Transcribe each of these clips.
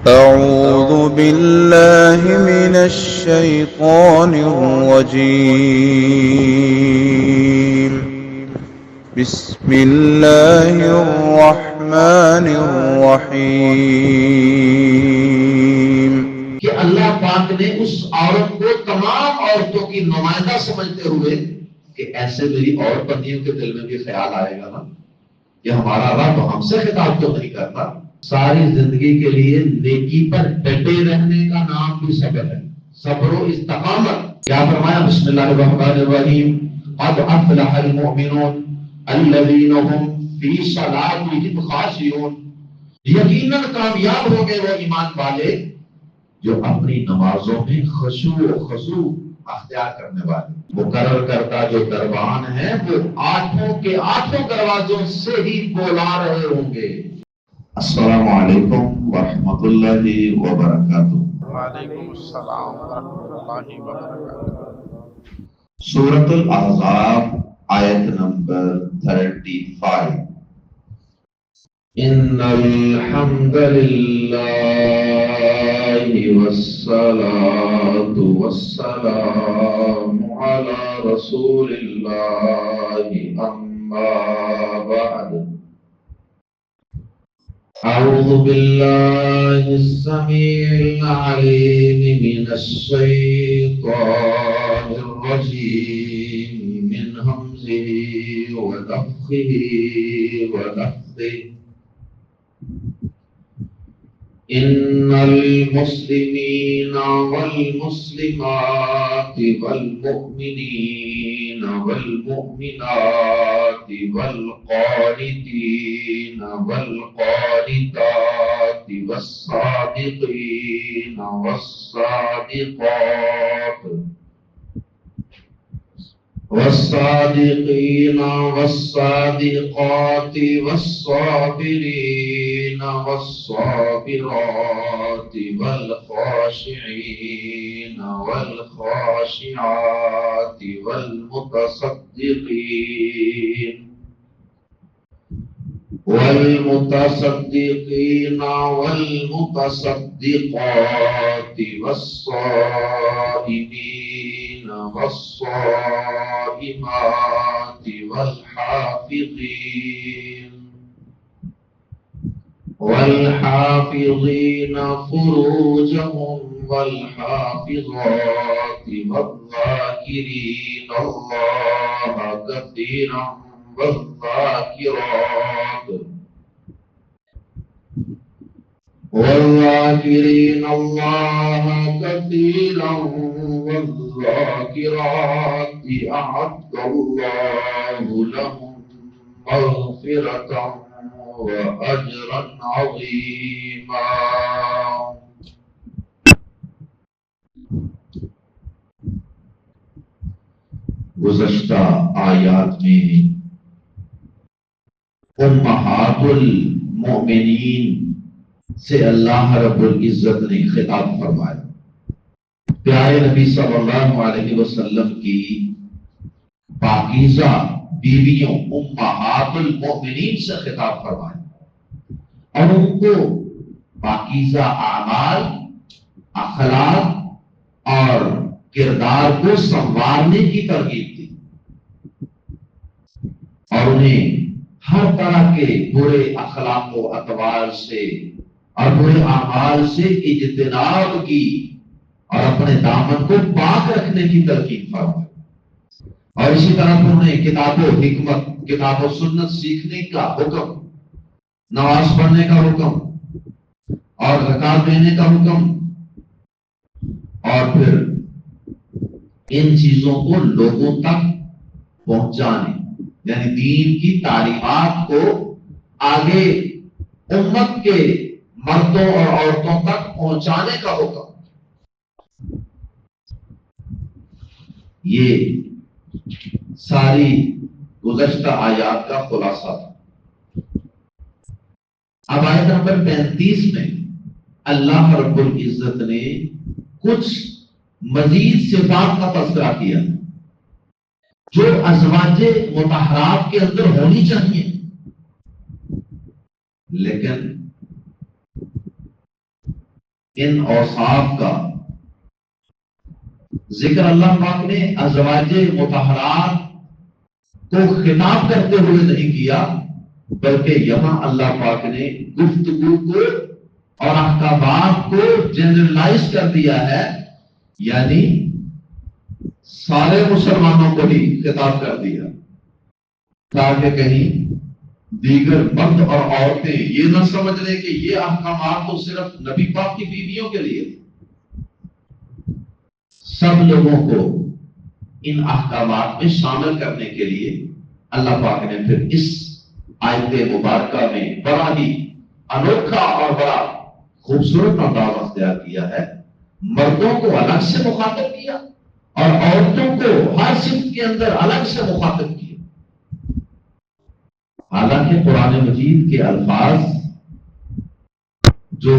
أعوذ بالله من الشيطان الرجيم. بسم الله الرحمن الرحيم. کہ اللہ پاک نے اس عورت کو تمام عورتوں کی نمائندہ سمجھتے ہوئے کہ ایسے میری اور بندیوں کے دل میں بھی خیال آئے گا نا کہ ہمارا رب ہم سے خطاب تو نہیں کرتا. ساری زندگی کے لیے نیکی پر ڈٹے رہنے کا نام بھی صبر ہے، صبر و استقامت. کیا فرمایا؟ بسم اللہ الرحمن الرحیم. قد افلح المؤمنون الذین هم فی صلاتهم خاشعون. یقیناً کامیاب ہو گئے وہ ایمان والے جو اپنی نمازوں میں خشوع و خضوع اختیار کرنے والے. مقرر کردہ جو دربان ہیں وہ آٹھوں کے آٹھوں دروازوں سے ہی بولا رہے ہوں گے. السلام علیکم ورحمۃ اللہ وبرکاتہ. وعلیکم السلام ورحمۃ اللہ وبرکاتہ. سورۃ الاحزاب آیت نمبر 35. ان الحمد للہ والصلاة والسلام علی رسول اللہ اما بعد. اعوذ باللہ السمیع العلیم من الشیطان الرجیم من ہمزہ ونفخہ ونفثہ. ان المسلمین والمسلمات والمؤمنین والمؤمنات والقانتین والقانتات والصادقین والصادقات والصادقین والصادقات والصابرین والصابرات والخاشعین والخاشعات والمتصدقین والمتصدقین والمتصدقات والصائمین والصائمات والحافظين فروجهم والحافظات والذاكرين الله كثيرا والذاكرات والذاكرين الله كثيرا والذاكرات أعد الله لهم مغفرة وأجرا عظيما. گزشتہ آیات میں امہات المؤمنین سے اللہ رب العزت نے خطاب فرمایا. پیارے نبی صلی اللہ علیہ وسلم کی پاکیزہ بیویوں امہات المؤمنین سے خطاب فرمایا اور ان کو پاکیزہ اعمال، اخلاق اور کردار کو سنوارنے کی ترغیب دی اور انہیں ہر طرح کے برے اخلاق و اطوار سے اور برے اعمال سے اجتناب کی اور اپنے دامن کو پاک رکھنے کی ترغیب فرمائی. اور اسی طرح انہوں نے کتاب و حکمت، کتاب و سنت سیکھنے کا حکم، نماز پڑھنے کا حکم اور زکات دینے کا حکم اور پھر ان چیزوں کو لوگوں تک پہنچانے یعنی دین کی تعلیمات کو آگے امت کے مردوں اور عورتوں تک پہنچانے کا حکم. یہ ساری گزشتہ آیات کا خلاصہ تھا. اب آیت نمبر 35 میں اللہ رب العزت نے کچھ مزید صفات کا تذکرہ کیا جو ازواج مطہرات کے اندر ہونی چاہیے، لیکن ان اوصاف کا ذکر اللہ پاک نے ازواج مطہرات کو خطاب کرتے ہوئے نہیں کیا، بلکہ یہاں اللہ پاک نے گفتگو کو اور احکامات کو جنرلائز کر دیا ہے، یعنی سارے مسلمانوں کو ہی خطاب کر دیا، تاکہ کہیں دیگر مرد اور عورتیں یہ نہ سمجھ لیں کہ یہ احکامات تو صرف نبی پاک کی بیویوں کے لیے تھے۔ سب لوگوں کو ان احکامات میں شامل کرنے کے لیے اللہ پاک نے پھر اس آیت مبارکہ میں بڑا ہی انوکھا اور بڑا خوبصورت انداز اختیار کیا ہے۔ مردوں کو الگ سے مخاطب کیا اور عورتوں کو ہر صفت کے اندر الگ سے مخاطب کیا۔ حالانکہ قرآن مجید کے الفاظ جو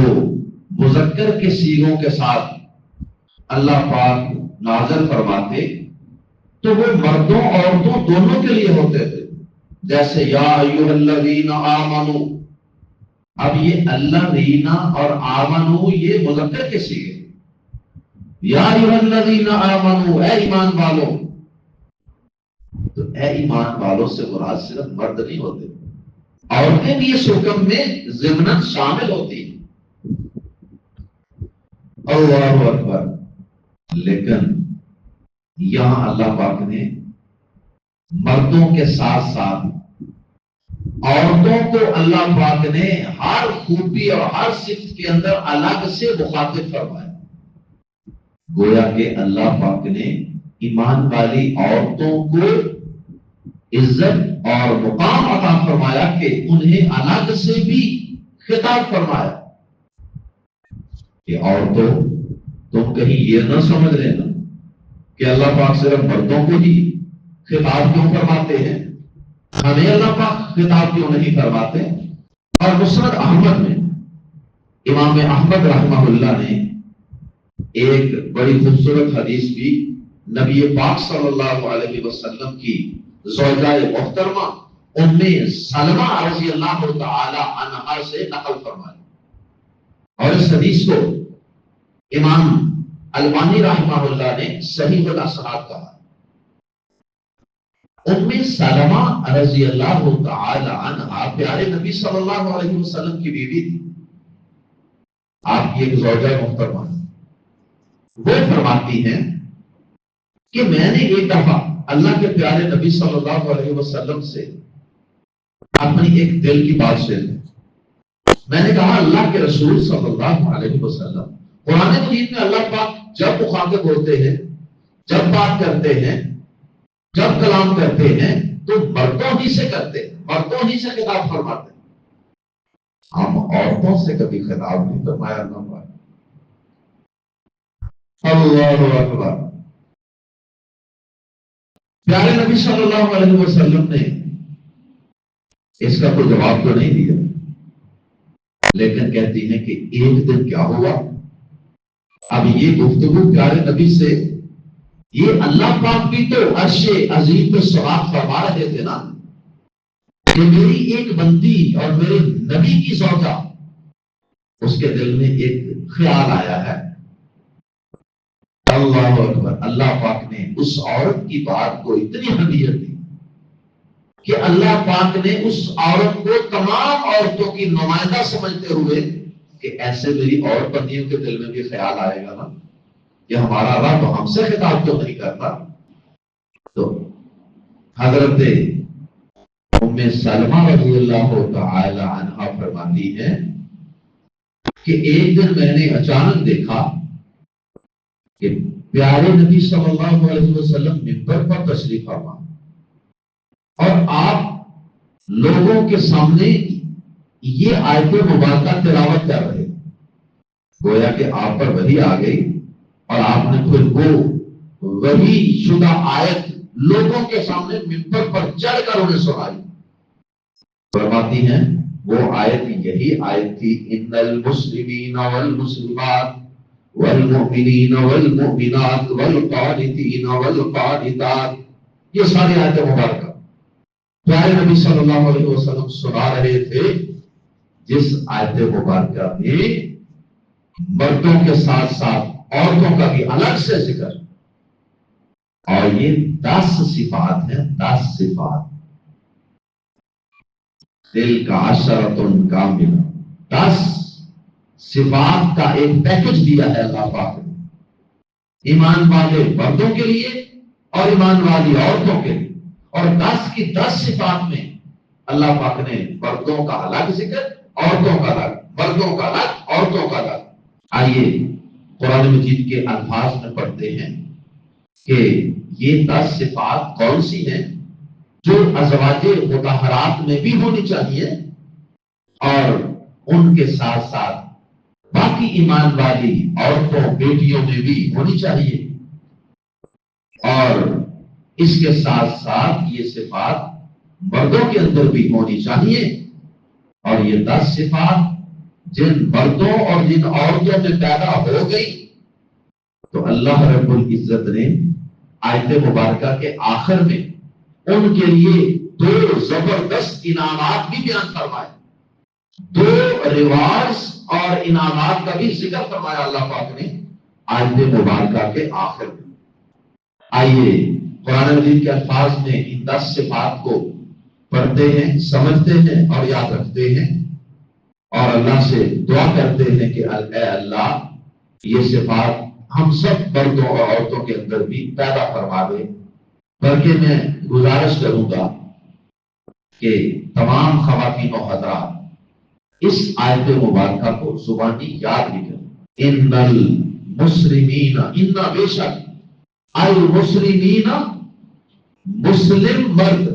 مذکر کے صیغوں کے ساتھ اللہ پاک نازل فرماتے تو وہ مردوں عورتوں دونوں کے لیے ہوتے تھے، جیسے یا ایھا الذین آمنو۔ اب یہ الذین اور آمنو یہ مذکر کے صیغے، یا ایھا الذین آمنو اے ایمان والو، تو اے ایمان والوں سے مراد صرف مرد نہیں ہوتے، عورتیں بھی اس حکم میں ضمناً شامل ہوتی ہیں۔ اللہ اکبر۔ لیکن یہاں اللہ پاک نے مردوں کے ساتھ ساتھ عورتوں کو اللہ پاک نے ہر خوبی اور ہر صفت کے اندر الگ سے مخاطب فرمایا۔ گویا کہ اللہ پاک نے ایمان والی عورتوں کو عزت اور مقام عطا فرمایا کہ انہیں الگ سے بھی خطاب فرمایا کہ عورتوں تم کہیں یہ نہ سمجھ لینا کہ اللہ پاک صرف مردوں کو ہی خطاب کیوں فرماتے ہیں، ہمیں اللہ پاک خطاب کیوں نہیں فرماتے۔ اور مسند احمد میں امام احمد رحمہ اللہ نے ایک بڑی خوبصورت حدیث بھی نبی پاک صلی اللہ علیہ وسلم کی زوجہ محترمہ ام سلمہ رضی اللہ تعالی عنہا سے نقل فرمائی، اور اس حدیث کو امام البانی رحمہ اللہ نے صحیح الاسناد کہا۔ ام سلمہ رضی اللہ تعالی عنہا پیارے نبی صلی اللہ علیہ وسلم کی بیوی تھی، آپ کی ایک زوجہ محترمہ۔ وہ فرماتی ہیں کہ میں نے ایک دفعہ اللہ کے پیارے نبی صلی اللہ علیہ وسلم سے اپنی ایک دل کی بات سے میں نے کہا، اللہ کے رسول صلی اللہ علیہ وسلم، قرآن مجید میں اللہ پاک جب مخاطب ہوتے ہیں، جب بات کرتے ہیں، جب کلام کرتے ہیں تو مردوں ہی سے کرتے ہیں، مردوں ہی سے خطاب فرماتے ہیں، ہم عورتوں سے کبھی خطاب نہیں فرمایا۔ اللہ اکبر۔ پیارے نبی صلی اللہ علیہ وسلم نے اس کا کوئی جواب تو نہیں دیا، لیکن کہتی ہیں کہ ایک دن کیا ہوا، اب یہ گفتگو پیارے نبی سے، یہ اللہ پاک بھی تو عرش عظیم پہ سماعت فرما رہے تھے نا، کہ میری ایک بندی اور میرے نبی کی زوجہ، اس کے دل میں ایک خیال آیا ہے۔ اللہ اکبر۔ اللہ پاک نے اس عورت کی بات کو اتنی اہمیت دی کہ اللہ پاک نے اس عورت کو تمام عورتوں کی نمائندہ سمجھتے ہوئے کہ ایسے میری اور بندیوں کے دل میں بھی خیال آئے گا نا کہ ہمارا رب ہم سے خطاب تو نہیں کرتا، تو حضرت ام سلمہ رضی اللہ تعالی عنہا فرماتی ہے کہ ایک دن میں نے اچانک دیکھا کہ پیارے نبی صلی اللہ علیہ وسلم منبر پر تشریف فرما اور آپ لوگوں کے سامنے یہ آیت مبارکہ تلاوت کر رہے، گویا کہ آپ پر وحی آ گئی اور آپ نے پھر وہ وحی شدہ آیت لوگوں کے سامنے منبر پر چڑھ کر انہیں سنائی۔ فرماتی ہیں وہ آیت یہی آیت تھی، ان المسلمین والمسلمات والمؤمنین والمؤمنات والقانتین والقانتات، یہ ساری آیت مبارکہ پیارے نبی صلی اللہ علیہ وسلم سنا رہے تھے، جس آیت مبارکہ میں مردوں کے ساتھ ساتھ عورتوں کا بھی الگ سے ذکر. اور یہ 10 صفات ہیں. 10 صفات دل کا عشرۃ کاملہ. 10 صفات کا ایک پیکج دیا ہے اللہ پاک نے ایمان والے مردوں کے لیے اور ایمان والی عورتوں کے لیے. اور 10 کی 10 صفات میں اللہ پاک نے مردوں کا الگ ذکر, عورتوں کا الگ, مردوں کا الگ, عورتوں کا الگ. آئیے قرآن مجید کے الفاظ میں پڑھتے ہیں کہ یہ 10 صفات کون سی ہیں جو ازواج مطہرات میں بھی ہونی چاہیے اور ان کے ساتھ ساتھ باقی ایمان والی عورتوں بیٹیوں میں بھی ہونی چاہیے. اور اس کے ساتھ ساتھ یہ صفات مردوں کے اندر بھی ہونی چاہیے. اور یہ 10 صفات جن مردوں اور جن عورتوں میں پیدا ہو گئی تو اللہ رب العزت نے آیت مبارکہ کے آخر میں ان کے لیے 2 زبردست انعامات بھی بیان فرمائے. 2 ریوارڈز اور انعامات کا بھی ذکر فرمایا اللہ پاک نے آیت مبارکہ کے آخر میں. آئیے قرآن مجید کے الفاظ میں ان 10 صفات کو پڑھتے ہیں, سمجھتے ہیں اور یاد رکھتے ہیں اور اللہ سے دعا کرتے ہیں کہ اے اللہ یہ صفات ہم سب مردوں اور عورتوں کے اندر بھی پیدا فرما دے. بلکہ میں گزارش کروں گا کہ تمام خواتین و حضرات اس آیت مبارکہ کو زبانی یاد بھی کریں. ان المسلمین, ان بے شک المسلمین مسلم مرد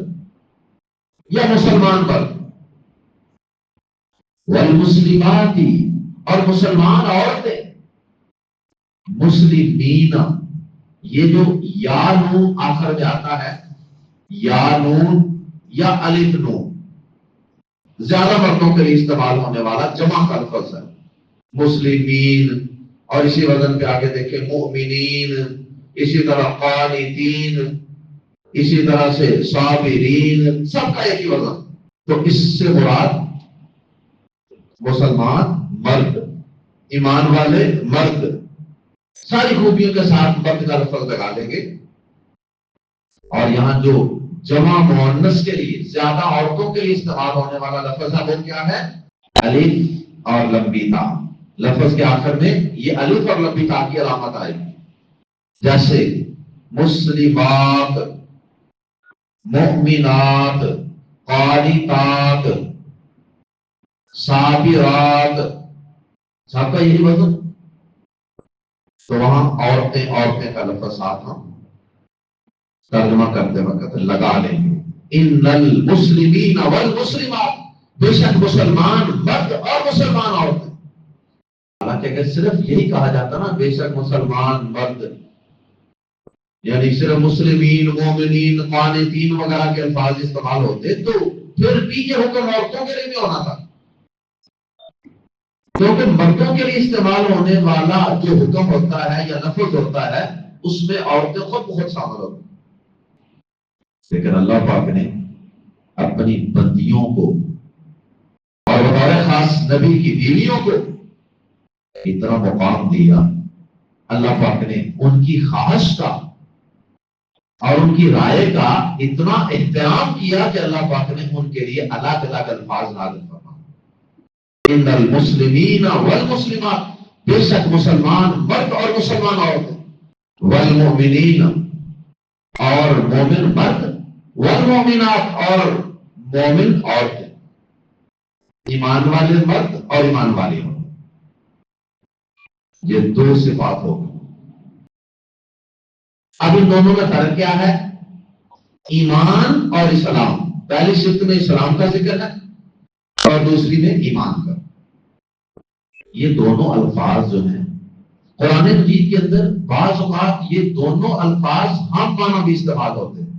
یا مسلمان مرد, والمسلمات اور مسلمان عورتیں. مسلمین یہ جو یا نون آخر میں آتا ہے, یا نون یا الف نون زیادہ مردوں کے لیے استعمال ہونے والا جمع کا لفظ ہے مسلمین. اور اسی وزن پہ آگے دیکھیں مؤمنین, اسی طرح قانتین, اسی طرح سے صابرین, سب کا ایک ہی وزن. تو اس سے مراد مسلمان مرد, ایمان والے مرد, ساری خوبیوں کے ساتھ مرد کا لفظ لگا دیں گے. اور یہاں جو جمع مؤنث کے لیے زیادہ عورتوں کے لیے استعمال ہونے والا لفظ ہے وہ کیا ہے؟ الف اور لمبی تا. لفظ کے آخر میں یہ الف اور لمبی تا کی علامت آئے گی. جیسے مسلمات, مؤمنات, قانتات, صابرات, سب کا یہی وزن. تو وہاں عورتیں کا لفظ ساتھ ہم ترجمہ کرتے وقت لگا لیں گے. ان المسلمین والمسلمات, بے شک مسلمان مرد اور مسلمان عورتیں. حالانکہ اگر صرف یہی کہا جاتا نا بے شک مسلمان مرد, یعنی صرف مسلمین, مومنین, قانتین وغیرہ کے الفاظ استعمال ہوتے تو پھر بھی یہ حکم عورتوں کے لیے بھی ہونا تھا. کیونکہ مردوں کے لیے استعمال ہونے والا جو حکم ہوتا ہے یا لفظ ہوتا ہے اس میں عورتیں خود بہت شامل ہوتی. لیکن اللہ پاک نے اپنی بندیوں کو اور بطور خاص نبی کی بیویوں کو اتنا مقام دیا. اللہ پاک نے ان کی خواہش کا اور ان کی رائے کا اتنا احترام کیا کہ اللہ پاک نے ان کے لیے الگ الگ الفاظ نازل فرمائے. ان المسلمین والمسلمات, بے شک مسلمان مرد اور مسلمان عورتیں, والمؤمنین اور مومن مرد, والمؤمنات اور مومن عورتیں, ایمان والے مرد اور ایمان والی عورتیں. یہ 2 صفات ہو گئی. اب ان دونوں میں فرق کیا ہے؟ ایمان اور اسلام. پہلی صفت میں اسلام کا ذکر ہے اور دوسری میں ایمان کا. یہ دونوں الفاظ جو ہیں قرآن مجید کے اندر بعض اوقات یہ دونوں الفاظ ہم معنی بھی استعمال ہوتے ہیں,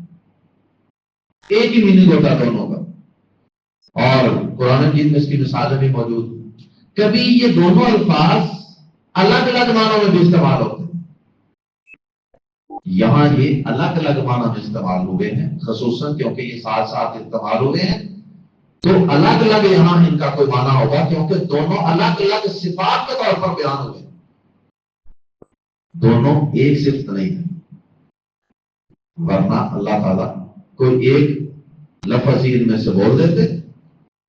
ایک ہی میننگ ہوتا ہے دونوں کا. اور قرآن مجید میں اس کی مثالیں بھی موجود ہیں. کبھی یہ دونوں الفاظ الگ الگ معنوں میں بھی استعمال ہوتے ہیں. یہاں یہ الگ الگ معنوں میں استعمال ہوئے ہیں, خصوصاً کیونکہ یہ ساتھ ساتھ استعمال ہوئے ہیں تو الگ الگ یہاں ان کا کوئی معنی ہوگا، کیونکہ دونوں الگ الگ صفات کے طور پر بیان ہوئے، دونوں ایک صفت نہیں ہے، ورنہ اللہ تعالیٰ کوئی ایک لفظ ہی ان میں سے بول دیتے،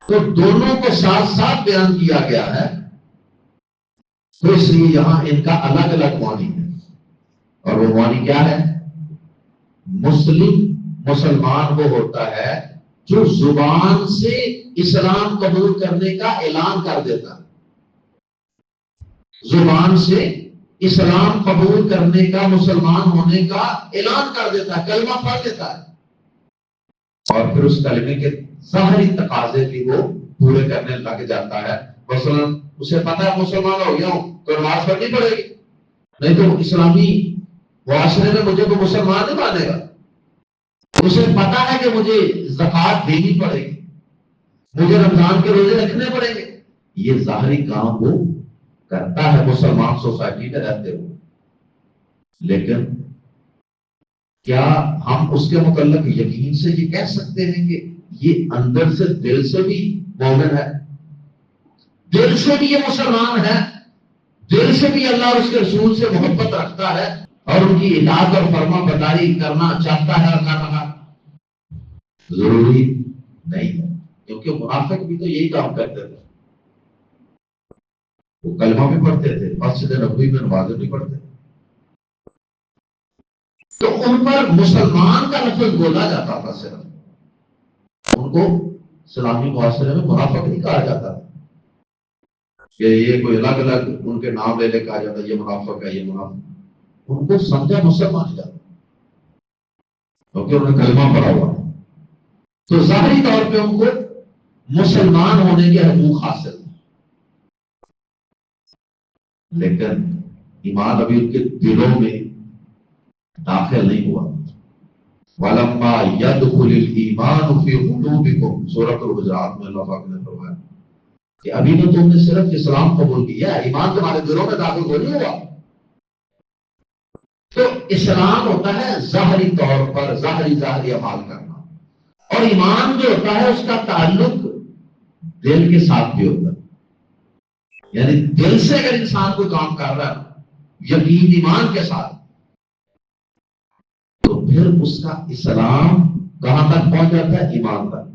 تو دونوں کو ساتھ ساتھ بیان کیا گیا ہے، تو اس لیے یہاں ان کا الگ الگ معنی ہے، اور وہ معنی کیا ہے؟ مسلمان وہ ہوتا ہے جو زبان سے اسلام قبول کرنے کا اعلان کر دیتا ہے، زبان سے اسلام قبول کرنے کا، مسلمان ہونے کا اعلان کر دیتا ہے، کلمہ پڑھ دیتا ہے، اور پھر اس کلمے کے ظاہری تقاضے بھی وہ پورے کرنے لگ جاتا ہے۔ مثلا اسے پتا ہے مسلمان ہو گیا ہوں تو نماز پڑھنی پڑے گی، نہیں تو اسلامی معاشرے میں مجھے تو مسلمان نہیں مانے گا۔ اسے پتا ہے کہ مجھے زکوٰۃ دینی پڑے گی، مجھے رمضان کے روزے رکھنے پڑیں گے، یہ ظاہری کام وہ کرتا ہے مسلمان سوسائٹی میں رہتے ہوئے، لیکن کیا ہم اس کے متعلق یقین سے یہ کہہ سکتے ہیں کہ یہ اندر سے دل سے بھی مومن ہے، دل سے بھی یہ مسلمان ہے، دل سے بھی اللہ اور اس کے رسول سے محبت رکھتا ہے اور ان کی اطاعت اور فرما برداری کرنا چاہتا ہے اور کر رہا؟ ضروری نہیں ہے، کیونکہ منافق بھی تو یہی کام کرتے تھے، وہ کلمہ بھی پڑھتے تھے، مسجد نبوی میں نمازیں بھی پڑھتے تھے، تو ان پر مسلمان کا لفظ بولا جاتا تھا، صرف ان کو اسلامی معاشرے میں منافق نہیں کہا جاتا کہ یہ کوئی الگ الگ ان کے نام لے کہا جاتا یہ منافق ہے، یہ منافق، ان کو سمجھا مسلمان جاتا کیونکہ انہوں نے کلمہ پڑھا ہوا، تو ظاہری طور پہ ان کو مسلمان ہونے کے حقوق حاصل، لیکن ایمان ابھی ان کے دلوں میں داخل نہیں ہوا۔ وَلَمَّا يَدْخُلِ الْإِيمَانُ فِي قُلُوبِكُمْ، سورۃ الحجرات میں اللہ پاک نے فرمایا کہ ابھی تو تم نے صرف اسلام قبول کیا، ایمان تمہارے دلوں میں داخل ہو نہیں ہوا۔ تو اسلام ہوتا ہے ظاہری طور پر ظاہری اعمال کرنا، اور ایمان جو ہوتا ہے اس کا تعلق دل کے ساتھ بھی ہوتا ہے، یعنی دل سے اگر انسان کوئی کام کر رہا ہے یقین ایمان کے ساتھ، تو پھر اس کا اسلام کہاں تک پہنچ جاتا ہے؟ ایمان تک۔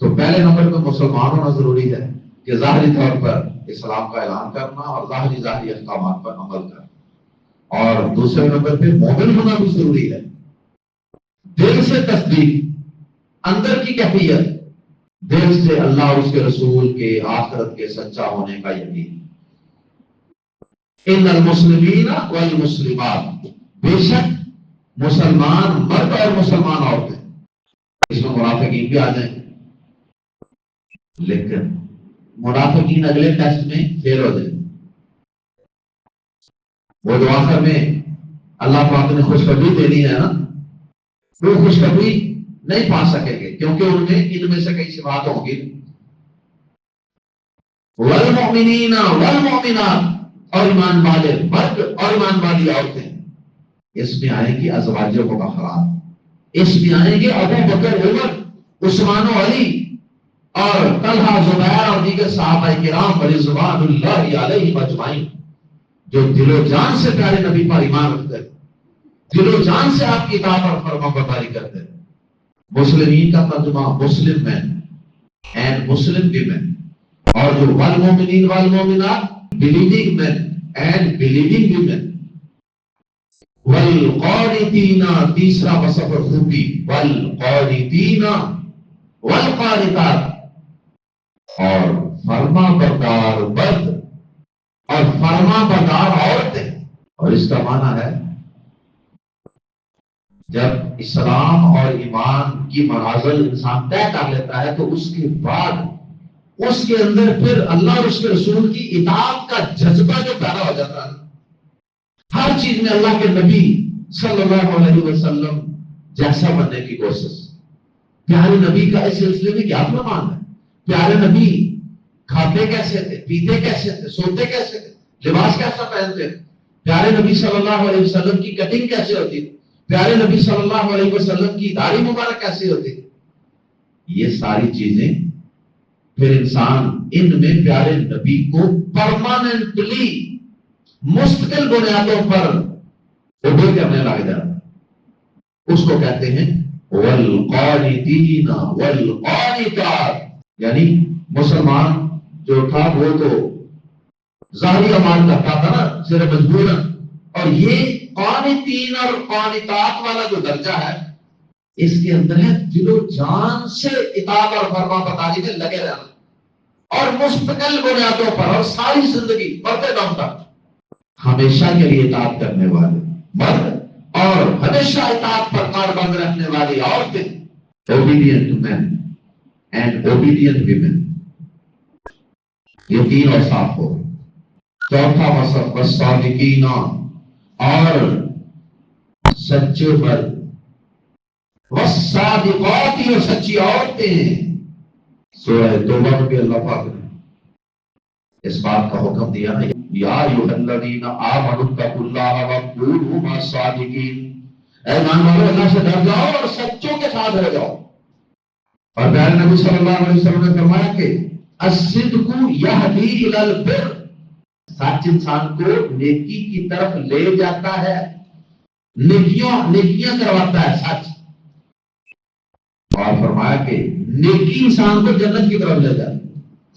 تو پہلے نمبر پہ مسلمان ہونا ضروری ہے کہ ظاہری طور پر اسلام کا اعلان کرنا اور ظاہری احکامات پر عمل کرنا، اور دوسرے نمبر پہ مومن ہونا بھی ضروری ہے، دل سے تصدیق، اندر کی کیفیت، دل سے اللہ اور اس کے رسول کے آخرت کے سچا ہونے کا یقین۔ ان المسلمین والمسلمات، بے شک مسلمان مرد اور مسلمان عورتیں، اس میں منافقین بھی آ جائیں، لیکن منافقین اگلے ٹیسٹ میں فیل ہو جائیں، وہ جو آخر میں اللہ پاک نے خوشخبری دینی ہے نا، وہ خوشخبری نہیں پا سکیں گے، کیونکہ ان میں سے کئی صفات ہوں گی۔ والمؤمنین والمؤمنات، اور ایمان والے مرد اور ایمان والی عورتیں، اس میں آئیں گی ازواج مطہرات، اس میں آئیں گے ابو بکر، عمر، عثمان و علی اور طلحہ، زبیر اور دیگر صحابہ کرام رضوان اللہ علیہم اجمعین، جو دل و جان سے پیارے نبی پر ایمان رکھتے ہیں، دل و جان سے آپ کی اطاعت اور فرما برداری کرتے ہیں۔ مسلمین کا ترجمہ مسلم مین اینڈ مسلم ویمن، اور جو والمؤمنین والمؤمنات believing men and believing women, والقانتین، تیسرا وصف خوبی، والقانتین والقانتات، اور فرما بردار مرد اور فرما بردار عورتیں۔ اور اس کا معنی ہے جب اسلام اور ایمان کی منازل انسان طے کر لیتا ہے تو اس کے بعد اس کے اندر پھر اللہ اور اس کے رسول کی اطاعت کا جذبہ جو پیدا ہو جاتا ہے، ہر چیز میں اللہ کے نبی صلی اللہ علیہ وسلم جیسا بننے کی کوشش۔ پیارے نبی کا اس سلسلے میں کیا فرمان ہے؟ پیارے نبی کھاتے کیسے تھے، پیتے کیسے تھے، سوتے کیسے تھے، لباس کیسا پہنتے تھے، پیارے نبی صلی اللہ علیہ وسلم کی کٹنگ کیسے ہوتی تھی، پیارے نبی صلی اللہ علیہ وسلم کی داڑھی مبارک کیسی ہوتی تھی، یہ ساری چیزیں پھر انسان ان میں پیارے نبی کو پرماننٹلی مستقل بنیادوں پر اوبے کرنے لگ جاتا. اس کو کہتے ہیں والقانتین والقانتات. یعنی مسلمان جو تھا وہ تو ظاہری اعمال کرتا تھا نا صرف مجبوراً، اور یہ قانتین اور قانتات والا جو درجہ ہے اس کے اندر ہے دل و جان سے اطاعت اور فرما برداری میں لگے رہنا، اور مستقل بنیادوں پر اور ساری زندگی مرتے دم تک ہمیشہ کے لیے اطاعت کرنے والے مرد اور ہمیشہ اطاعت پر کاربند رکھنے والی عورتیں. obedient men and obedient women. یہ تین اور صاف ہو. چوتھا وصف والصادقین، اور سچے مرد، والصادقات، اور سچی عورتیں. سورہ توبہ میں بھی اللہ پاک نے اس بات کا حکم دیا ہے، یا ایھا الذین آمنوا اتقوا اللہ وکونوا مع الصادقین. اے ایمان والو اللہ سے ڈر جاؤ اور سچوں کے ساتھ رہ جاؤ. اور پیارے نبی صلی اللہ علیہ وسلم نے فرمایا کہ الصدق یہدی الی البر. سچ انسان کو نیکی کی طرف لے جاتا ہے، نیکیاں کرواتا ہے سچ. اور فرمایا کہ نیکی انسان کو جنت کی طرف لے جاتا ہے.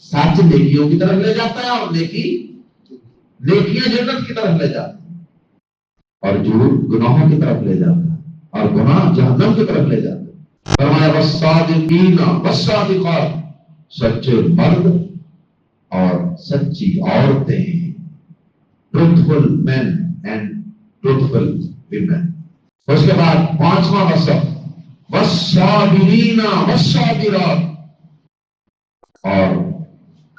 سچ نیکیوں کی طرف لے جاتا ہے اور نیکیاں جنت کی طرف لے جاتا ہے، اور جھوٹ گناہوں کی طرف لے جاتا ہے، اور گناہ جہنم کی طرف لے جاتا ہے. فرمایا والصادقین والصادقات، سچے مرد اور سچی عورتیں. truthful men and truthful women. اس کے بعد پانچواں وصف والصابرین والصابرات، اور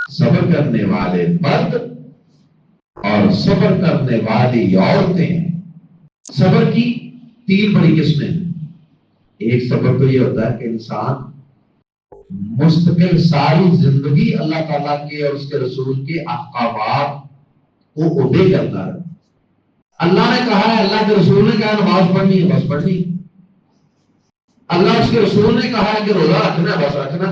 صبر کرنے والے مرد اور صبر کرنے والی عورتیں. صبر کی تین بڑی قسمیں. ایک صبر تو یہ ہوتا ہے کہ انسان مستقل ساری زندگی اللہ تعالیٰ کے اور اس کے رسول کے احکامات کو اوبے کرتا ہے. اللہ نے کہا ہے، اللہ کے رسول نے کہا نماز پڑھنی ہے، بس پڑھنی. اللہ اس کے رسول نے کہا ہے کہ روزہ رکھنا ہے، بس رکھنا.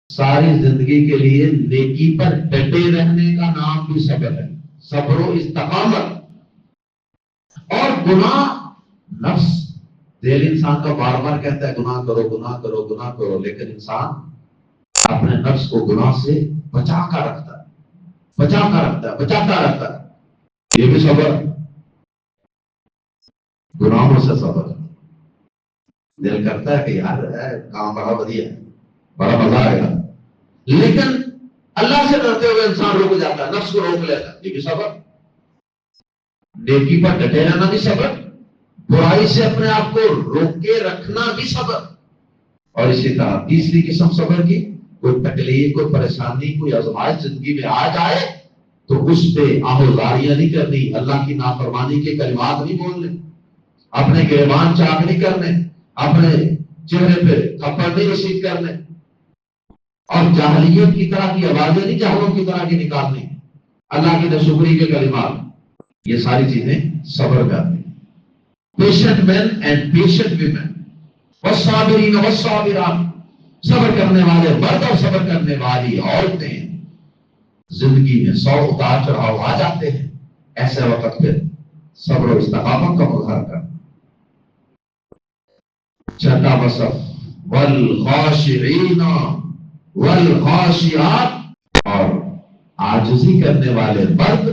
ساری زندگی کے لیے نیکی پر ڈٹے رہنے کا نام بھی صبر ہے. صبر و استقامت. اور گناہ، نفس، دل انسان کا بار بار کہتا ہے گناہ کرو گناہ کرو گناہ کرو، لیکن انسان اپنے نفس کو گناہ سے بچا کر رکھتا ہے، بچاتا رہتا ہے. یہ بھی صبر. گناہوں سے صبر. دل کرتا ہے کہ یار کام بڑا بڑھیا ہے، بڑا مزہ آئے گا، لیکن اللہ سے ڈرتے ہوئے انسان رک جاتا ہے، نفس کو روک لیتا ہے. یہ بھی صبر. نیکی پر ڈٹے رہنا بھی صبر، برائی سے اپنے آپ کو روک کے رکھنا بھی صبر. اور اسی طرح تیسری قسم صبر کی، کوئی تکلیف، کوئی پریشانی، کوئی آزمائش زندگی میں آ جائے تو اس پہ آہوزاریاں نہیں کرنی، اللہ کی نافرمانی کے کلمات نہیں بولنے، اپنے گریبان چاک نہیں کرنے، اپنے چہرے پہ تھپڑ نہیں رسید کرنے، اور جاہلیت کی طرح کی آوازیں نہیں جاہلوں کی طرح کی نکالنی، اللہ کی ناشکری کے کلمات. یہ ساری چیزیں صبر کرتی. Patient men and patient women, والصابرین والصابرات، صبر کرنے والے مرد اور صبر کرنے والی عورتیں. زندگی میں 100 اتار چڑھاؤ آ جاتے ہیں، ایسے وقت پھر صبر و استقامت کا مظاہرہ کرنا. چھٹا وصف والخاشعین والخاشعات، اور عاجزی کرنے والے مرد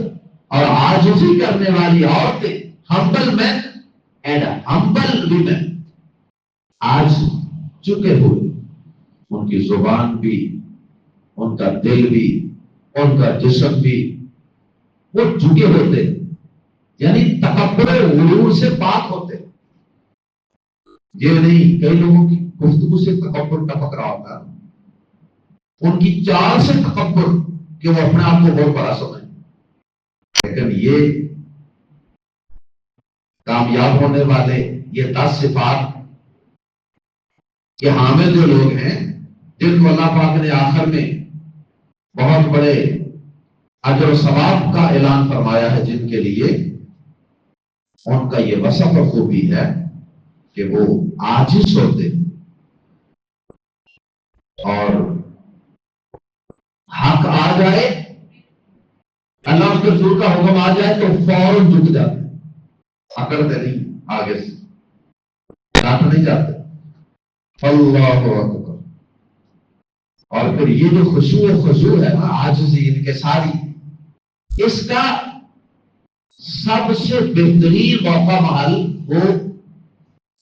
اور عاجزی کرنے والی عورتیں. ہمبل مین اینڈ ہمبل ویمن. آج چکے ہوئے، ان کی زبان بھی، ان کا دل بھی، ان کا جسم بھی وہ جھکے ہوتے، یعنی تکبر غرور سے پاک ہوتے. یہ نہیں، کئی لوگوں کی گفتگو سے تکبر ٹپک رہا ہوتا، ان کی چال سے تکبر کہ وہ اپنے آپ کو بہت بڑا سمجھیں. لیکن یہ کامیاب ہونے والے یہ 10 صفات کے حامل جو لوگ ہیں، جن کو اللہ پاک نے آخر میں بہت بڑے اجر و ثواب کا اعلان فرمایا ہے، جن کے لیے ان کا یہ وصف اور خوبی ہے کہ وہ عاجز ہوتے، اور حق آ جائے، اللہ اس کے رسول کا حکم آ جائے تو فوراً جھک جاتے، اکڑتے نہیں، آگے سے ڈانٹ نہیں جاتے۔ اللہ اکبر۔ اور پھر یہ جو خشوع و خضوع ہے نا، عاجزی ان کے ساری، اس کا سب سے بہترین موقع محل وہ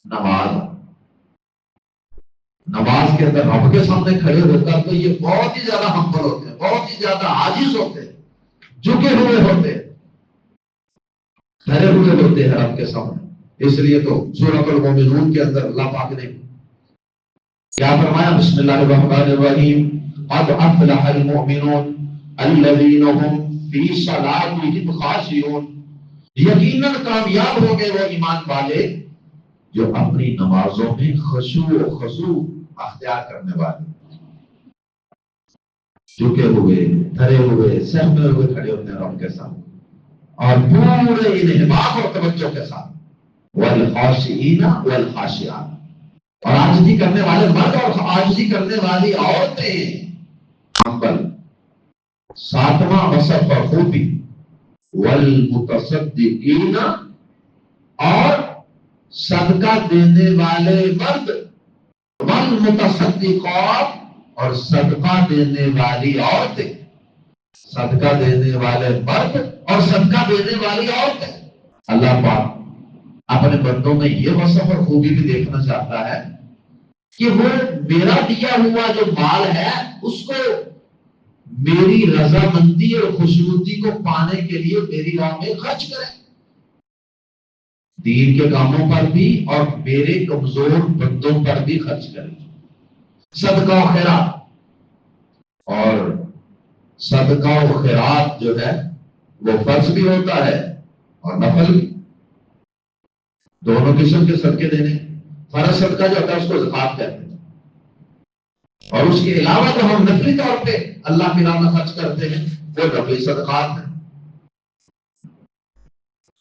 نماز۔ نماز کے اندر رب کے سامنے کھڑے ہو کر تو یہ بہت ہی زیادہ ہمبل ہوتے ہیں، بہت ہی زیادہ عاجز ہوتے ہیں، جھکے ہوئے ہوتے ہیں، کھڑے ہوئے ہوتے ہیں رب کے سامنے۔ اس لیے تو سورۃ المومنون کے اندر اللہ پاک نے کیا فرمایا؟ بسم اللہ الرحمن الرحیم، قد افلح المؤمنون الذین هم فی صلاتهم خاشعون۔ یقیناً کامیاب ہو گئے وہ ایمان والے جو اپنی نمازوں میں خشوع و خضوع اختیار کرنے والے، جھکے ہوئے، دھرے ہوئے، سہمے ہوئے کھڑے ہوتے ہیں رب کے سامنے، اور پورے انہماک اور توجہ کے ساتھ۔ والخاشعین والخاشعات، اور عاجزی کرنے والے مرد اور عاجزی کرنے والی عورتیں۔ نمبر 7واں وصف اور خوبی، والمتصدقین، اور صدقہ دینے والے مرد، والمتصدقات، اور صدقہ دینے والی عورتیں، صدقہ دینے والے مرد اور صدقہ دینے والی عورتیں۔ اللہ پاک اپنے بندوں میں یہ وصف اور خوبی بھی دیکھنا چاہتا ہے کہ وہ میرا دیا ہوا جو مال ہے اس کو میری رضامندی اور خوشنودی کو پانے کے لیے میری راہ میں خرچ کریں، دین کے کاموں پر بھی اور میرے کمزور بندوں پر بھی خرچ کریں۔ صدقہ و خیرات، اور صدقہ و خیرات جو ہے وہ فرض بھی ہوتا ہے اور نفل بھی، دونوں قسم کے صدقے دینے۔ فرض صدقہ جو ہوتا ہے اس کو زکات کہتے ہیں، اور اس کے علاوہ جو ہم نفلی طور پہ اللہ کی راہ میں خرچ کرتے ہیں وہ نفلی صدقات ہیں۔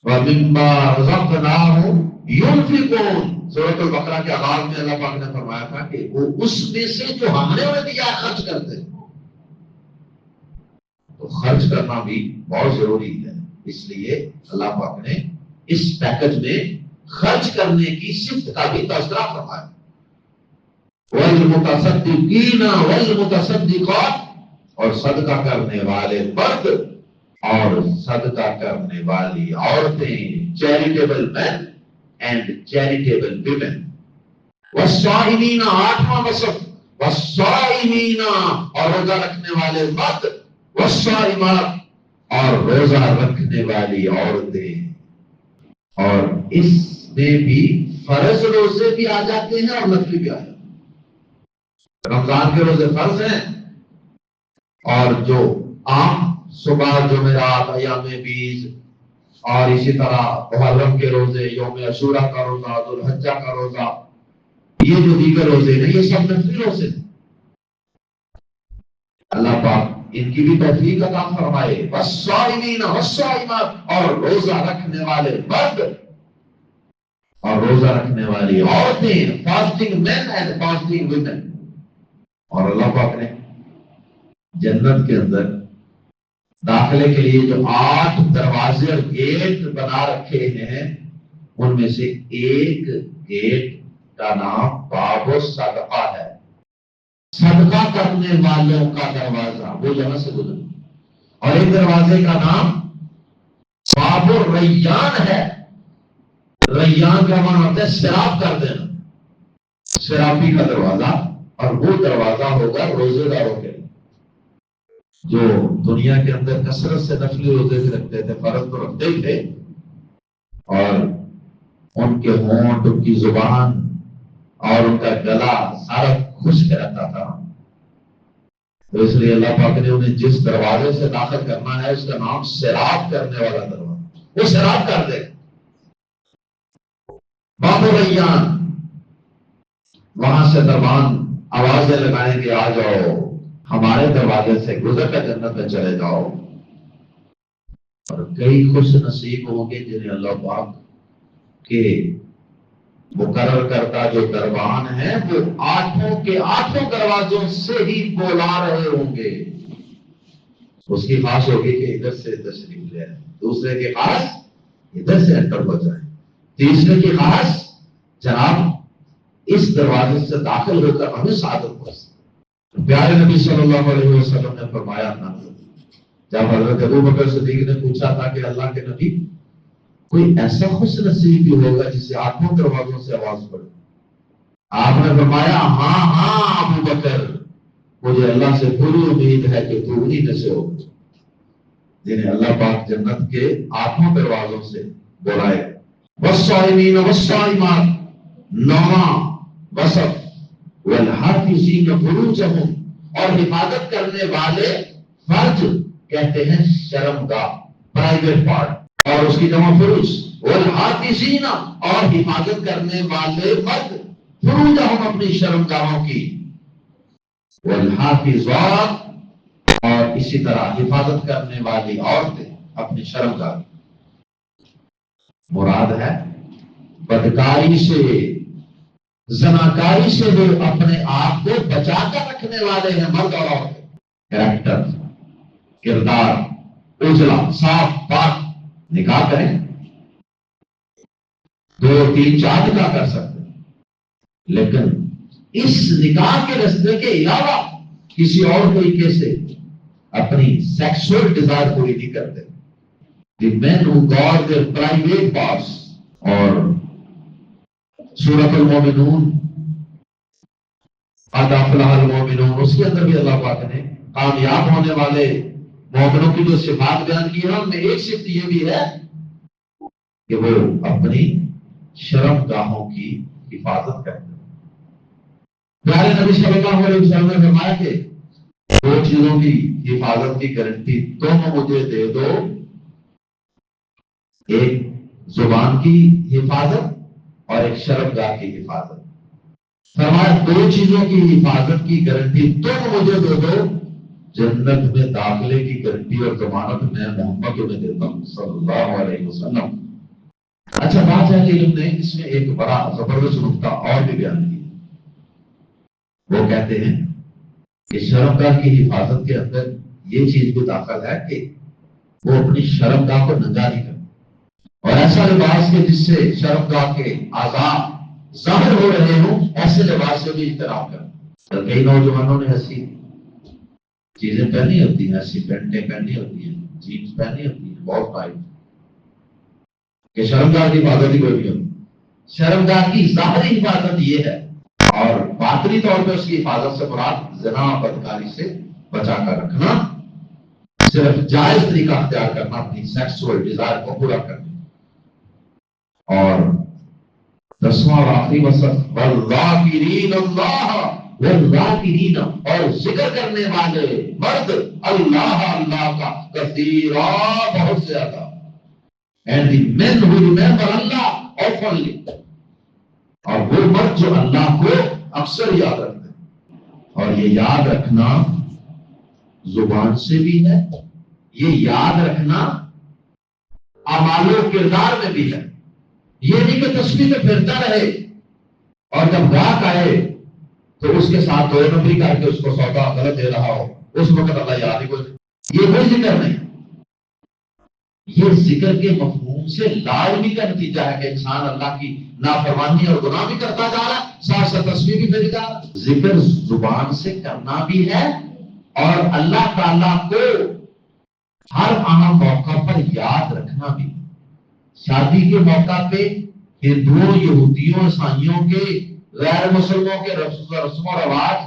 وَمِمَّا رَزَقْنَاهُمْ يُنْفِقُونَ، سورۃ البقرہ کے آغاز میں اللہ پاک نے فرمایا تھا کہ وہ اس میں سے جو ہم نے انہیں دیا خرچ کرتے ہیں۔ تو خرچ کرنا بھی بہت ضروری ہے، اس لیے اللہ پاک نے اس پیکج میں خرچ کرنے کی صفت کا بھی تذکرہ فرمایا۔ والمتصدقین والمتصدقات، اور صدقہ کرنے والے مرد اور صدقہ کرنے والی عورتیں، charitable men and charitable women. والصائمین، 8واں وصف، والصائمین، اور روزہ رکھنے والے مرد، والصائمات، اور روزہ رکھنے والی عورتیں۔ اور اس میں بھی فرض روزے بھی آ جاتے ہیں اور نفلی بھی آ جاتے ہیں۔ رمضان کے روزے فرض ہیں، اور جو عام صبح جمعرات، ایام بیز، اور اسی طرح محرم کے روزے، یوم عاشوراء کا روزہ، ذوالحجہ کا روزہ، یہ جو دیگر روزے ہیں یہ سب نفلی روزے ہیں۔ اللہ پاک ان کی بھی توفیق عطا فرمائے۔ والصائمین والصائمات، اور روزہ رکھنے والے مرد اور روزہ رکھنے والی عورتیں، fasting men and fasting women. اور اللہ پاک نے جنت کے اندر داخلے کے لیے جو 8 دروازے اور گیٹ بنا رکھے ہیں، ان میں سے ایک گیٹ کا نام باب الصدقہ ہے، صدقہ کرنے والوں کا دروازہ، وہ یہاں سے گزر۔ اور ایک دروازے کا نام باب الریان ہے، ریان کا معنی ہوتا ہے سیراب کر دینا، سیرابی کا دروازہ، اور وہ دروازہ ہوگا روزے داروں کے لیے، جو دنیا کے اندر کثرت سے نفلی روزے بھی رکھتے تھے، فرض تو رکھتے ہی تھے، اور ان کے ہونٹ، ان کی زبان اور ان کا گلا سارا خشک رہتا تھا، تو اس لیے اللہ پاک نے انہیں جس دروازے سے داخل کرنا ہے اس کا نام سیراب کرنے والا دروازہ، وہ سیراب کر دے۔ باب الریان، وہاں سے دربان آوازیں لگائیں گے، آ جاؤ ہمارے دروازے سے گزر کر جنت میں چلے جاؤ۔ اور کئی خوش نصیب ہوں گے جنہیں اللہ پاک کے مقرر کردہ جو دربان ہیں وہ 8 کے 8 دروازوں سے ہی بولا رہے ہوں گے. اس کی خواہش ہوگی کہ ادھر سے تشریف لے آئے، دوسرے کی خواہش ادھر سے انٹر ہو جائے، تیسرے کی خواہش جناب اس دروازے سے داخل ہو کر ہمیں سعادت پہنچے. پیارے نبی صلی اللہ علیہ وسلم نے فرمایا تھا جب حضرت ابو بکر صدیق نے پوچھا تھا کہ اللہ کے نبی کوئی ایسا خوش نصیب بھی ہوگا جسے 8 دروازوں سے آواز پڑے؟ آپ نے فرمایا ہاں ہاں ابو بکر، مجھے اللہ سے پوری امید ہے کہ تو انہی میں سے ہو جنہیں اللہ پاک جنت کے 8 دروازوں سے بلائے. والصائمین والصائمات، 9واں وصف، والحافظین فروجہم، اور حفاظت کرنے والے فرج کہتے ہیں شرمگاہ، پرائیویٹ پارٹ، اور اس کی جمع فروج. والحافظین، اور حفاظت کرنے والے مرد فروجہم، اپنی شرمگاہوں کی. والحافظات، اور اسی طرح حفاظت کرنے والی عورتیں اپنی شرمگاہ. مراد ہے بدکاری سے، زناکاری سے وہ اپنے آپ کو بچا کر رکھنے والے ہیں مرد اور عورتیں. کریکٹر، کردار اجلا صاف پاک نکاح کریں، 2 3 4 نکاح کر سکتے ہیں، لیکن اس نکاح کے رستے کے علاوہ کسی اور طریقے سے اپنی سیکسول ڈیزائر پوری نہیں کرتے. The men who guard their private parts. اور سورۃ المومنون، قد افلح المومنون، اس کے اندر بھی اللہ پاک نے کامیاب ہونے والے مومنوں کی جو صفات بیان کی ہے ان میں ایک صفت یہ بھی ہے کہ وہ اپنی شرم گاہوں کی حفاظت کرتے ہیں. پیارے نبی صلی اللہ علیہ وسلم نے فرمایا کہ 2 چیزوں کی حفاظت کی گارنٹی تم مجھے دے دو، ایک زبان کی حفاظت اور ایک شرمگاہ کی حفاظت. فرمایا 2 چیزوں کی حفاظت کی گارنٹی تم مجھے دے دو، جنت میں داخلے کی گارنٹی اور ضمانت میں محمد میں دیتا ہوں صلی اللہ علیہ وسلم. اچھا بات ہے کہ علم نے اس میں ایک بڑا زبردست نقطہ اور بھی بیان کیا. وہ کہتے ہیں کہ شرمگاہ کی حفاظت کے اندر یہ چیز بھی داخل ہے کہ وہ اپنی شرمگاہ کو ننگا نہیں کرتے، اور ایسا لباس کے جس سے شرمگاہ کے اعضاء ظاہر ہو رہے ہوں ایسے لباس سے بھی احترام کرتے. کئی نوجوانوں نے ایسی چیزیں پہنی ہوتی ہیں، ایسی پینٹیں پہنی ہوتی ہیں، جینس پہنی ہوتی ہیں بہت ٹائٹ، کہ شرمگاہ کی حفاظت ہی کوئی نہیں ہوتی. شرمگاہ کی ظاہری حفاظت یہ ہے، اور باطنی طور پہ اس کی حفاظت سے مراد زنا بدکاری سے بچا کر رکھنا، صرف جائز طریقہ اختیار کرنا اپنی سیکسول ڈیزائر کو پورا کرنے. اور 10واں اور آخری وصف، والذاکرین اللہ، والذاکرین، اور ذکر کرنے والے مرد اللہ، اللہ کا کثیرا، بہت زیادہ. And the men who remember Allah oftenly، اور وہ مرد جو اللہ کو اکثر یاد رکھتے ہیں. اور یہ یاد رکھنا زبان سے بھی ہے، یہ یاد رکھنا اعمال و کردار میں بھی ہے. یہ نہیں کہ تسبیح پہ پھرتا رہے اور جب گاہک آئے تو اس کے ساتھ 2 نمبری کر کے اس کو سودا غلط دے رہا ہو، اس وقت اللہ یاد ہی کوئی، یہ کوئی ذکر نہیں. یہ ذکر کے مفہوم سے لازمی کا نتیجہ ہے کہ انسان اللہ کی نافرمانی اور گناہ بھی کرتا جا رہا ہے، ساتھ ساتھ تسبیح بھی پھر جا رہا ہے. ذکر زبان سے کرنا بھی ہے اور اللہ تعالیٰ کو ہر عام موقع پر یاد رکھنا بھی. شادی کے موقع پہ ہندوؤں، یہودیوں، عیسائیوں کے، غیر مسلموں کے رسم و رواج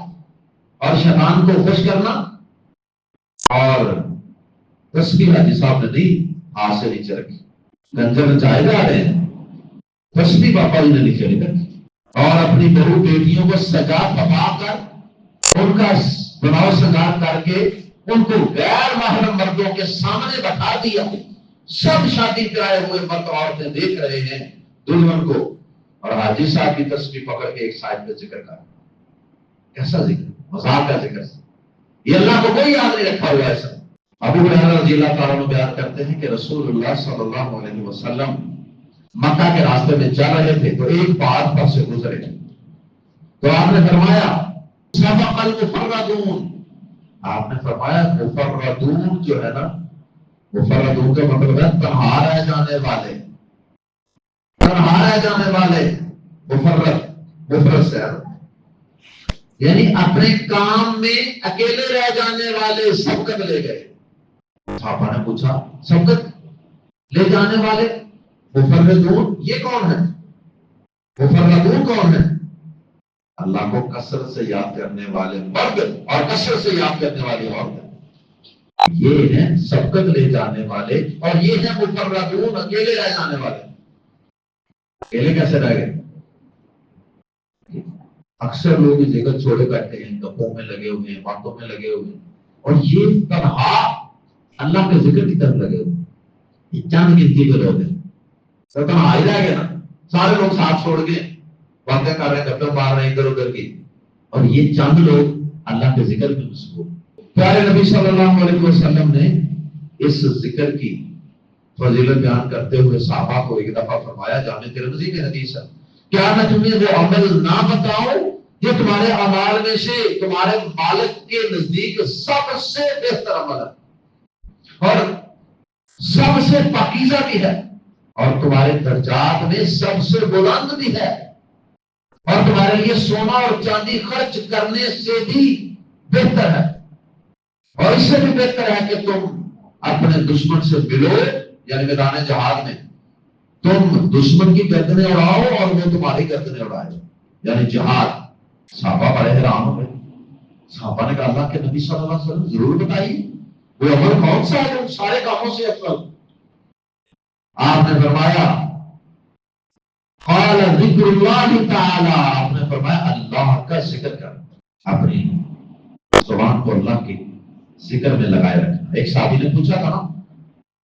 اور شیطان کو خوش کرنا، اور تسبیح حاجی صاحب نے نہیں ہاتھ سے نیچے رکھی، گنجر چائے جا رہے ہیں، تسبیح پاپا جی نے نیچے نہیں رکھی، اور اپنی بہو بیٹیوں کو سجا پکا کر ان کا بناؤ سنگار کر کے ان کو غیر محرم مردوں کے سامنے بٹھا دیا. سب شادی کرائے ہوئے مرد عورتیں دیکھ رہے ہیں دلہن کو، اور حاجی صاحب کی تسبیح پکڑ کے ایک سائڈ پہ ذکر کر. کیسا ذکر؟ مذاق کا ذکر. یہ اللہ کو کوئی یاد نہیں رکھا ہوا ایسا. ابو ہریرہ رضی اللہ تعالیٰ عنہ بیان کرتے ہیں کہ رسول اللہ صلی اللہ علیہ وسلم مکہ کے راستے میں چل رہے تھے تو ایک پہاڑ پر سے گزرے تو آپ نے فرمایا سبق المفردون، آپ نے فرمایا مفردون جو ہے نا، مفردون کا مطلب ہے تنہا رہ جانے والے، تنہا رہ جانے والے، مفرد سے ہے، یعنی اپنے کام میں اکیلے رہ جانے والے سبقت لے گئے۔ صحابہ نے پوچھا سبقت لے جانے والے مفردون یہ کون ہے؟ مفردون کون ہے؟ اللہ کو کثرت سے یاد کرنے والے مرد اور کثرت سے یاد کرنے والی عورتیں، یہ ہیں سبقت لے جانے والے، اور یہ ہیں مفردون اکیلے رہ جانے والے۔ اکیلے کیسے رہ گئے؟ اکثر لوگ اس جگہ چھوڑے بیٹھے ہیں، گپوں میں لگے ہوئے ہیں، باتوں میں لگے ہوئے ہیں، اور یہ تنہا اللہ کے ذکر کی طرف لگے ہوئے ہیں۔ یہ چند گنتی کے لوگ ہیں، تو تنہا ہی رہ گئے نا، سارے لوگ ساتھ چھوڑ کے باتیں کر رہے ہیں، گپیں مار رہے ہیں ادھر ادھر کی، اور یہ چند لوگ اللہ کے ذکر میں مشغول۔ پیارے نبی صلی اللہ علیہ وسلم نے اس ذکر کی فضیلت بیان کرتے ہوئے صحابہ کو ایک دفعہ فرمایا، جامع ترمذی میں حدیث ہے، کیا میں تمہیں وہ عمل نہ بتاؤں یہ تمہارے اعمال میں سے تمہارے مالک کے نزدیک سب سے بہتر عمل ہے اور سب سے پاکیزہ بھی ہے، اور تمہارے درجات میں سب سے بلند بھی ہے، اور تمہارے لیے سونا اور چاندی خرچ کرنے سے بھی بہتر ہے، اور اس سے بھی بہتر ہے کہ تم اپنے دشمن سے ملو، یعنی میدان جہاد میں تم دشمن کی گردنیں اڑاؤ اور وہ تمہاری گردنیں اڑائے، یعنی جہاد۔ صحابہ بڑے حیران ہو گئے، صحابہ نے کہا اللہ کے نبی صلی اللہ علیہ وسلم ضرور بتائیے وہ عمل کون سا ہے جو سارے کاموں سے افضل؟ آپ نے فرمایا قال ذکر اللہ تعالی، آپ نے فرمایا اللہ کا ذکر کرنا، اپنی زبان کو اللہ کے ذکر میں لگائے رکھنا۔ ایک صحابی نے پوچھا تھا نا،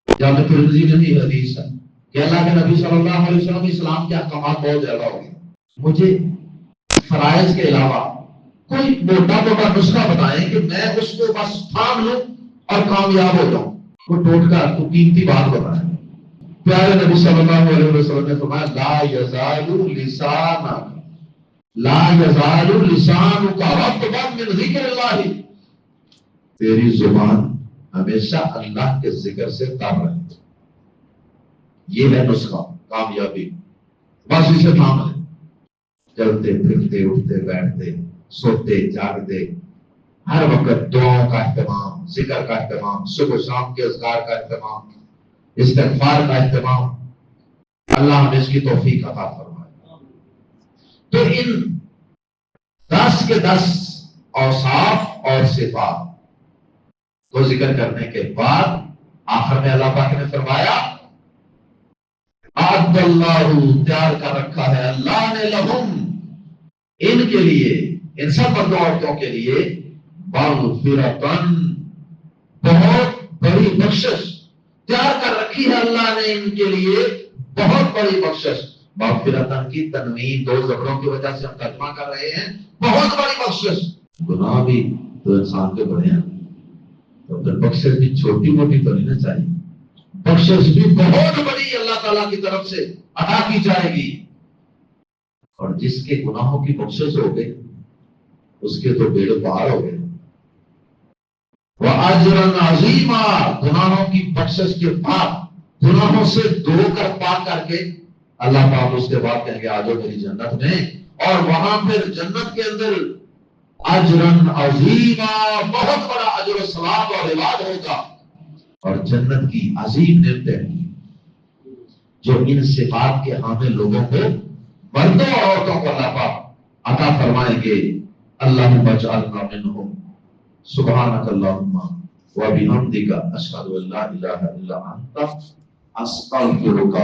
جامع ترمذی میں بھی حدیث ہے کہ اللہ کے نبی صلی اللہ علیہ وسلم اسلام کے احکامات بہت زیادہ ہو گئے، مجھے فرائض کے علاوہ کوئی موٹا موٹا نسخہ بتائیں کہ میں اس کو بس تھام لوں اور کامیاب ہو جاؤں، کوئی ٹوٹکا کوئی قیمتی بات بتائیں۔ پیارے نبی صلی اللہ علیہ وسلم نے فرمایا لا یزال لسانک رطبا من ذکر اللہ، تیری زبان ہمیشہ اللہ کے ذکر سے تر رہے، یہ ہے نسخہ کامیابی، بس اسے تھام لیں، چلتے پھرتے اٹھتے بیٹھتے سوتے جاگتے ہر وقت دعاؤں کا اہتمام، ذکر کا اہتمام، صبح شام کے اذکار کا اہتمام، استغفار کا اہتمام، اللہ ہمیں اس کی توفیق عطا فرمائے۔ تو ان 10 کے 10 اوصاف اور صفات کو ذکر کرنے کے بعد آخر میں اللہ پاک نے فرمایا عبد اللہ، تیار کر رکھا ہے اللہ نے لہم، ان کے لیے، ان سب مرد عورتوں کے لیے مغفرتن، بہت بڑی بخشش تیار کر رکھی ہے اللہ نے ان کے لیے، بہت بڑی بخشش۔ مغفرتن کی تنوین 2 زبروں کی وجہ سے ہم ترجمہ کر رہے ہیں، بہت بڑی بخشش۔ گناہ بھی تو انسان کے بڑے ہیں، تو پھر بخشش بھی چھوٹی موٹی تو نہیں نہ چاہیے، بخشش بھی بہت بڑی اللہ تعالیٰ کی طرف سے عطا کی جائے گی، اور جس کے گناہوں کی بخشش ہو گئی اس کے تو بیڑے پار ہو گئے۔ وَأَجْرًا عَظِيمًا، گناہوں کی بخشش کے بعد گناہوں سے دھو کر پاک کر کے اللہ پاک اس کے بعد کہیں گے آجو میری جنت میں، اور وہاں پھر جنت کے اندر اجرن عظیما، بہت بڑا اجر و ثواب اور رواج ہوگا، اور جنت کی عظیم نعمتیں جو ان صفات کے حامل لوگوں کو، مردوں اور عورتوں کو اللہ پاک عطا فرمائیں گے۔ اللہم اجعلنا منہم، سبحانک اللہم و بحمدک، اشہد ان لا الہ الا انت، استغفرک